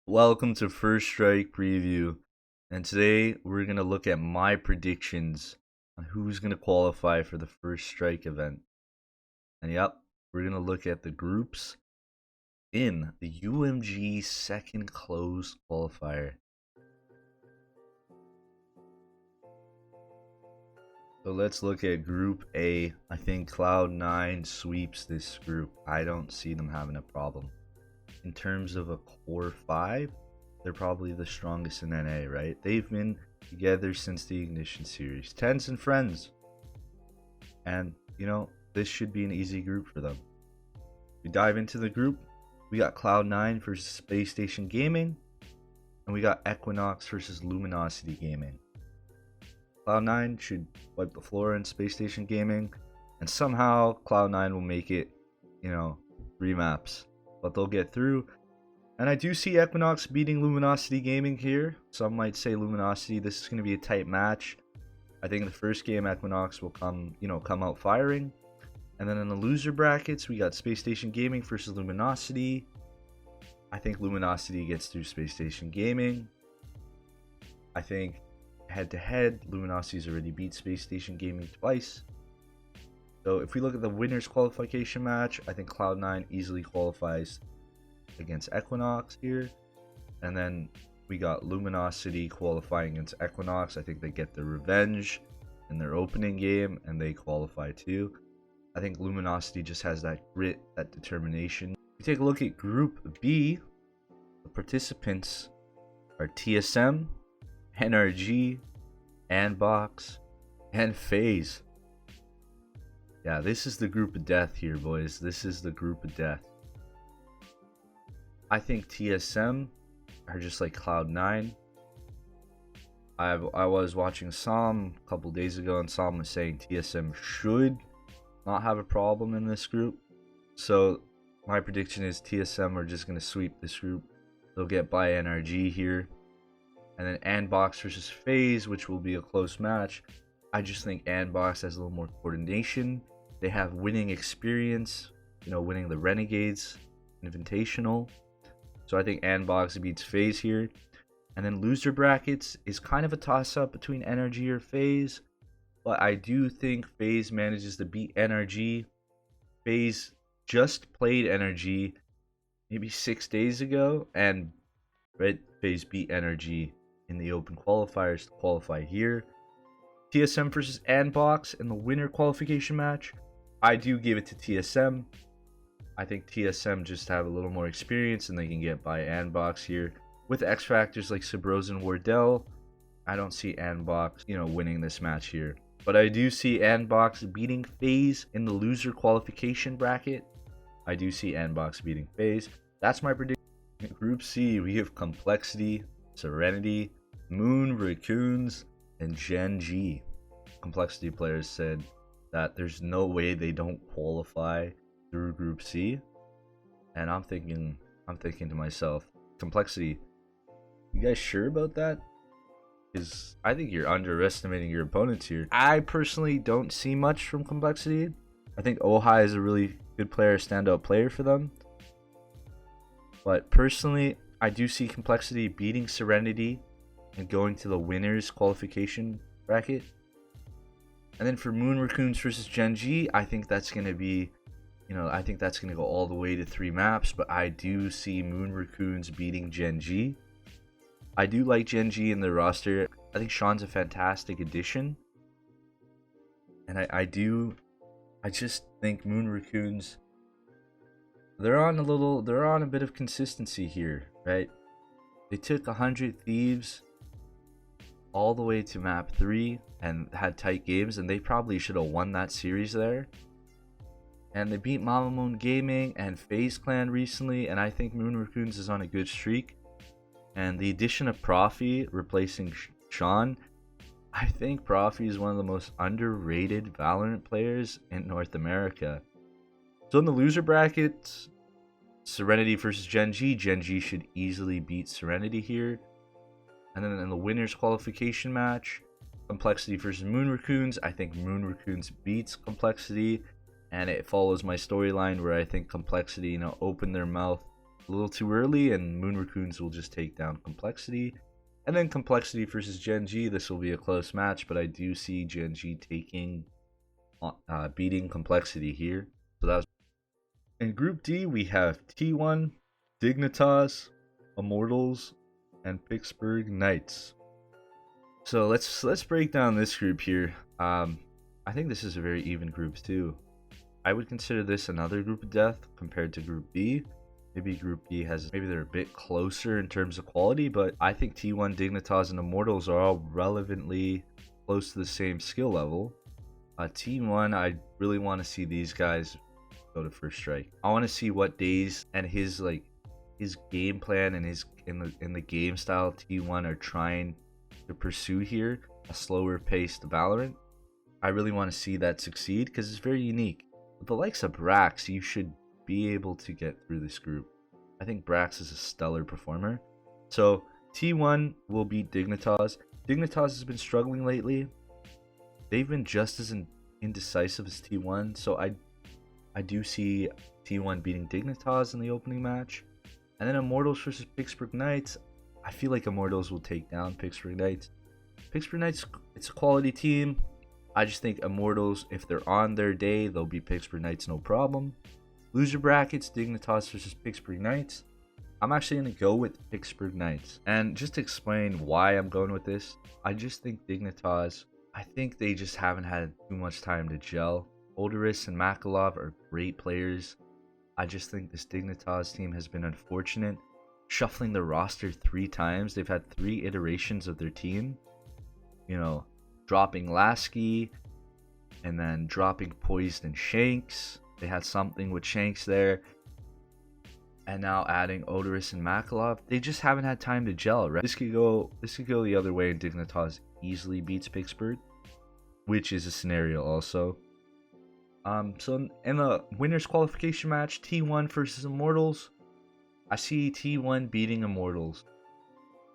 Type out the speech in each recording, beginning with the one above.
Welcome to First Strike Preview, and today we're going to look at my predictions on who's going to qualify for the First Strike event. And yep, we're going to look at the groups in the UMG second closed qualifier. So let's look at Group A. I think Cloud9 sweeps this group. I don't see them having a problem. In terms of a core 5, they're probably the strongest in NA, right? They've been together since the Ignition series. Tens and friends. And, this should be an easy group for them. We dive into the group. We got Cloud9 versus Space Station Gaming. And we got Equinox versus Luminosity Gaming. Cloud9 should wipe the floor in Space Station Gaming. And somehow Cloud9 will make it, 3 maps. But they'll get through. And I do see Equinox beating Luminosity Gaming here. Some might say Luminosity, this is going to be a tight match. I think in the first game Equinox will come out firing. And then in the loser brackets, we got Space Station Gaming versus Luminosity. I think Luminosity gets through Space Station Gaming. I think head to head, Luminosity's already beat Space Station Gaming twice. So if we look at the winners qualification match, I think Cloud9 easily qualifies against Equinox here. And then we got Luminosity qualifying against Equinox. I think they get their revenge in their opening game and they qualify too. I think Luminosity just has that grit, that determination. If we take a look at Group B, the participants are TSM, NRG, Andbox, and Faze. Yeah, this is the group of death here, boys. This is the group of death. I think TSM are just like Cloud9. I was watching Sam a couple days ago, and Sam was saying TSM should not have a problem in this group. So my prediction is TSM are just going to sweep this group. They'll get by NRG here. And then Andbox versus Faze, which will be a close match. I just think Andbox has a little more coordination. They have winning experience, winning the Renegades Invitational. So I think Andbox beats Faze here. And then loser brackets is kind of a toss-up between NRG or Faze. But I do think Faze manages to beat NRG. Faze just played NRG maybe 6 days ago. And Faze beat NRG in the open qualifiers to qualify here. TSM versus Andbox in the winner qualification match. I do give it to TSM. I think TSM just have a little more experience and they can get by Andbox here. With X factors like Subros and Wardell, I don't see Andbox, winning this match here. But I do see Andbox beating Faze in the loser qualification bracket. I do see Andbox beating Faze. That's my prediction. In Group C, we have Complexity, Serenity, Moon Raccoons, and Gen G. Complexity players said that there's no way they don't qualify through Group C, and I'm thinking to myself, Complexity, you guys sure about that? Because I think you're underestimating your opponents here. I personally don't see much from Complexity. I think Ohai is a really good player, standout player for them. But personally, I do see Complexity beating Serenity and going to the winners qualification bracket. And then for Moon Raccoons versus Gen G, I think that's going to be, I think that's going to go all the way to 3 maps. But I do see Moon Raccoons beating Gen G. I do like Gen G in the roster. I think Sean's a fantastic addition. And I just think Moon Raccoons, they're on a bit of consistency here, right? They took 100 Thieves all the way to map 3 and had tight games, and they probably should have won that series there. And they beat Mama Moon Gaming and FaZe Clan recently, and I think Moon Raccoons is on a good streak. And the addition of Profi replacing Sean, I think Profi is one of the most underrated Valorant players in North America. So in the loser brackets, Serenity versus Gen G. Gen G should easily beat Serenity here. And then in the winners qualification match, Complexity versus Moon Raccoons. I think Moon Raccoons beats Complexity, and it follows my storyline where I think Complexity, open their mouth a little too early, and Moon Raccoons will just take down Complexity. And then Complexity versus Gen G, this will be a close match, but I do see Gen G beating Complexity here. So that was in Group D. We have T1, Dignatas, Immortals, and Pittsburgh Knights. So let's break down this group here. I think this is a very even group too. I would consider this another group of death compared to Group B. Maybe Group B maybe they're a bit closer in terms of quality, but I think T1, Dignitas, and Immortals are all relevantly close to the same skill level. T1, I really want to see these guys go to first strike. I want to see what Days and his game plan and his in the game style T1 are trying to pursue here, a slower paced Valorant. I really want to see that succeed because it's very unique. With the likes of Brax, you should be able to get through this group. I think Brax is a stellar performer. So T1 will beat Dignitas. Dignitas has been struggling lately. They've been just as indecisive as T1, so I do see T1 beating Dignitas in the opening match. And then Immortals versus Pittsburgh Knights. I feel like Immortals will take down Pittsburgh Knights. Pittsburgh Knights, it's a quality team. I just think Immortals, if they're on their day, they'll beat Pittsburgh Knights no problem. Loser brackets, Dignitas versus Pittsburgh Knights. I'm actually going to go with Pittsburgh Knights. And just to explain why I'm going with this, I just think Dignitas, I think they just haven't had too much time to gel. Odoris and Makalov are great players. I just think this Dignitas team has been unfortunate. Shuffling the roster 3 times. They've had 3 iterations of their team. You know, dropping Lasky and then dropping Poised and Shanks. They had something with Shanks there. And now adding Odoris and Makalov. They just haven't had time to gel, right? This could go the other way and Dignitas easily beats Pittsburgh, which is a scenario also. So in the winners qualification match, T1 versus Immortals, I see T1 beating Immortals.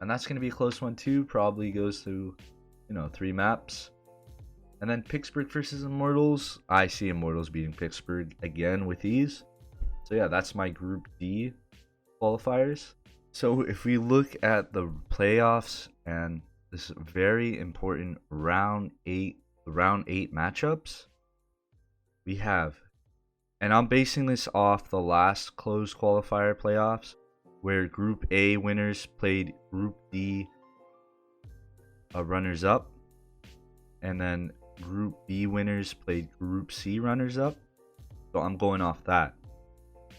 And that's going to be a close one too. Probably goes to, 3 maps. And then Pittsburgh versus Immortals, I see Immortals beating Pittsburgh again with ease. So yeah, that's my Group D qualifiers. So if we look at the playoffs and this very important round 8 matchups, we have, and I'm basing this off the last closed qualifier playoffs where Group A winners played Group D runners up, and then Group B winners played Group C runners up. So I'm going off that.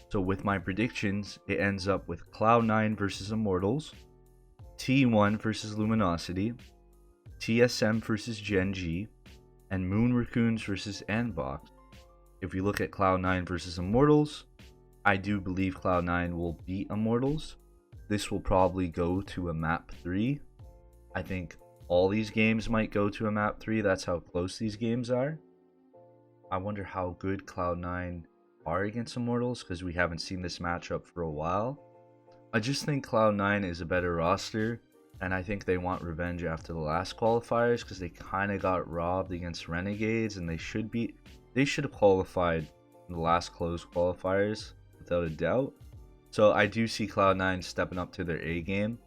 So with my predictions, it ends up with Cloud9 versus Immortals, T1 versus Luminosity, TSM versus Gen G, and Moon Raccoons versus Nbox. If we look at Cloud9 versus Immortals, I do believe Cloud9 will beat Immortals. This will probably go to a map 3. I think all these games might go to a map 3. That's how close these games are. I wonder how good Cloud9 are against Immortals because we haven't seen this matchup for a while. I just think Cloud9 is a better roster, and I think they want revenge after the last qualifiers because they kind of got robbed against Renegades, and they should have qualified in the last closed qualifiers without a doubt. So I do see Cloud9 stepping up to their A game,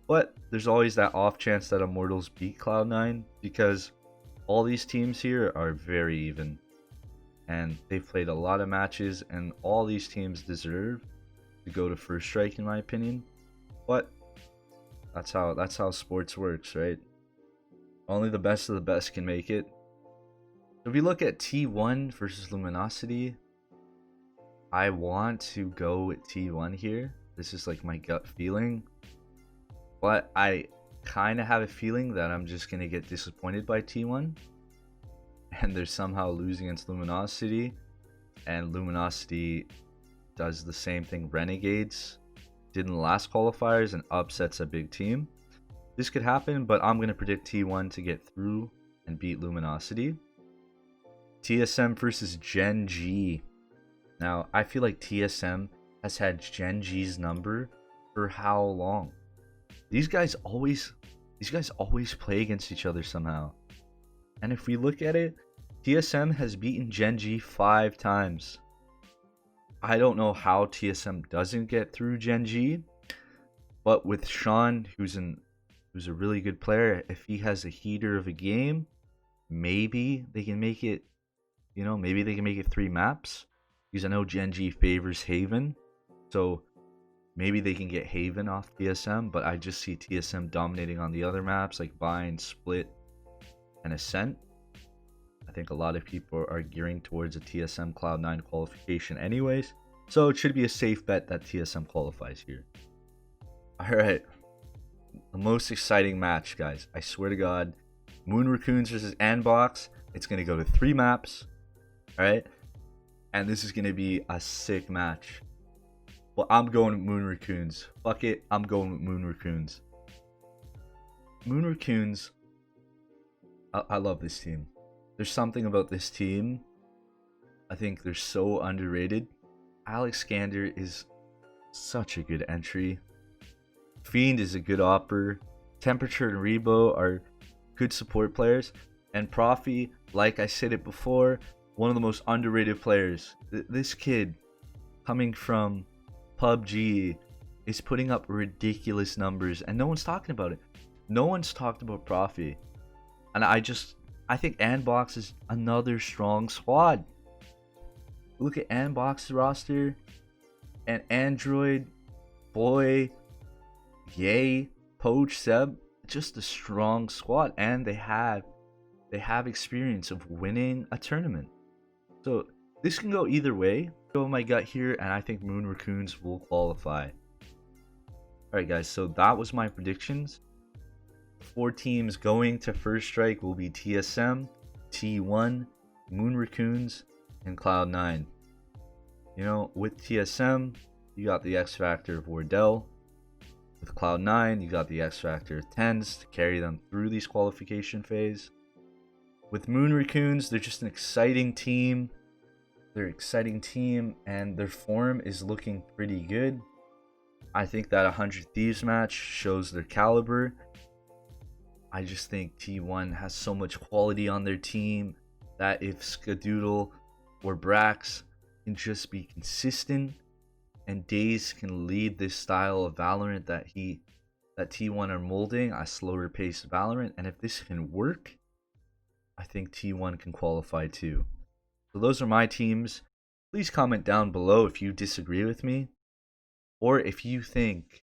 but there's always that off chance that Immortals beat Cloud9 because all these teams here are very even, and they've played a lot of matches, and all these teams deserve to go to first strike in my opinion. But that's how sports works, right? Only the best of the best can make it. So if you look at T1 versus Luminosity, I want to go with T1 here. This is like my gut feeling, but I kind of have a feeling that I'm just gonna get disappointed by T1 and they're somehow losing against Luminosity, and Luminosity does the same thing Renegades did in the last qualifiers and upsets a big team. This could happen, but I'm going to predict T1 to get through and beat Luminosity. TSM versus Gen G. Now, I feel like TSM has had Gen G's number for how long? These guys always play against each other somehow. And if we look at it, TSM has beaten Gen G 5 times. I don't know how TSM doesn't get through Gen G, but with Sean, who's a really good player, if he has a heater of a game, maybe they can make it. Maybe they can make it 3 maps, because I know Gen G favors Haven, so maybe they can get Haven off TSM. But I just see TSM dominating on the other maps like Bind, Split, and Ascent. I think a lot of people are gearing towards a TSM Cloud9 qualification anyways, so it should be a safe bet that TSM qualifies here. Alright, the most exciting match, guys. I swear to God. Moon Raccoons versus Andbox. It's going to go to 3 maps. Alright? And this is going to be a sick match. Well, I'm going with Moon Raccoons. Fuck it, I'm going with Moon Raccoons. Moon Raccoons, I love this team. There's something about this team. I think they're so underrated. Alex Skander is such a good entry. Fiend is a good opper. Temperature and Rebo are good support players. And Profi, like I said it before, one of the most underrated players. This kid, coming from PUBG, is putting up ridiculous numbers, and no one's talking about it. No one's talked about Profi. And I think Andbox is another strong squad. Look at Andbox's roster, and Android, Boy, Yay, Poach, Seb, just a strong squad, and they have experience of winning a tournament. So this can go either way. Go my gut here, and I think Moon Raccoons will qualify. Alright guys, so that was my predictions. 4 teams going to first strike will be TSM, T1, Moon Raccoons, and Cloud9. With TSM, you got the X Factor of Wardell. With Cloud9, you got the X Factor of Tens to carry them through these qualification phase. With Moon Raccoons, they're just an exciting team. They're an exciting team, and their form is looking pretty good. I think that 100 Thieves match shows their caliber. I just think T1 has so much quality on their team that if Skadoodle or Brax can just be consistent, and Daze can lead this style of Valorant that T1 are molding, a slower paced Valorant, and if this can work, I think T1 can qualify too. So those are my teams. Please comment down below if you disagree with me, or if you think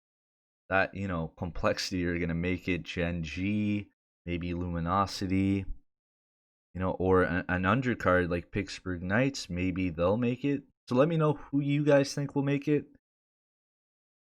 that, Complexity are going to make it, Gen G, maybe Luminosity, or an undercard like Pittsburgh Knights, maybe they'll make it. So let me know who you guys think will make it.